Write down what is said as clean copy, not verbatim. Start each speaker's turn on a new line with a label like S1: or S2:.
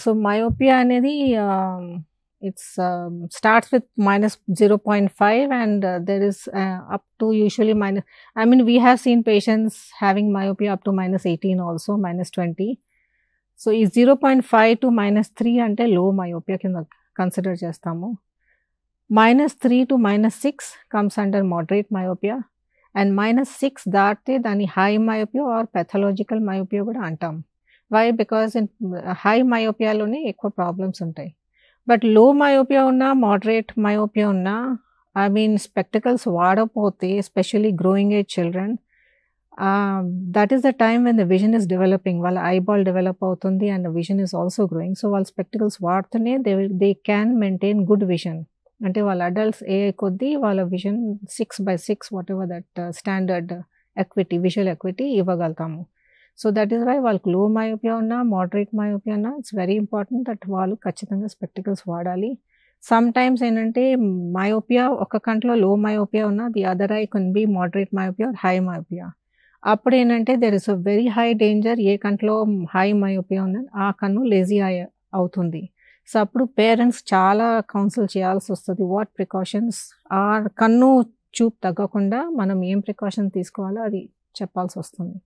S1: So myopia అనేది it's starts with -0.5 and there is up to usually we have seen patients having myopia up to -18 also, -20. So ఈ 0.5 to -3 అంటే లో myopia కింద consider చేస్తాము. -3 to -6 comes under moderate myopia and -6 దాటితే దాన్ని high myopia or pathological myopia కూడా అంటాం. Why? Because in high మయోపియాలోనే ఎక్కువ ప్రాబ్లమ్స్ ఉంటాయి. బట్ లో మయోపియా ఉన్నా, మోడరేట్ మయోపియా ఉన్నా, స్పెక్టికల్స్ వాడకపోతే, especially growing age children, that is the time when the vision is developing. వాళ్ళ ఐబాల్ డెవలప్ అవుతుంది and vision is also growing. So వాళ్ళ spectacles వాడుతూనే they can maintain good vision. అంటే వాళ్ళ adults ఏ కొద్దీ వాళ్ళ vision 6/6 whatever that standard acuity, visual acuity ఇవ్వగలుగుతాము. So that is why వాళ్ళకి లో మయోపియా ఉన్నా, మోడరేట్ మయోపియా ఉన్నా, ఇట్స్ వెరీ ఇంపార్టెంట్ దట్ వాళ్ళు ఖచ్చితంగా స్పెక్టికల్స్ వాడాలి. సమ్ టైమ్స్ ఏంటంటే మయోపియా ఒక కంట్లో లో మయోపియా ఉన్నా, the other eye can be moderate myopia or high myopia. అప్పుడు ఏంటంటే there is a very high danger. ఏ కంట్లో హై మయోపియా ఉందని ఆ కన్ను లేజీ ఐ అవుతుంది. సో అప్పుడు పేరెంట్స్ చాలా కౌన్సిల్ చేయాల్సి వస్తుంది. వాట్ ప్రికాషన్స్, ఆ కన్ను చూపు తగ్గకుండా మనం ఏం ప్రికాషన్ తీసుకోవాలో అది చెప్పాల్సి వస్తుంది.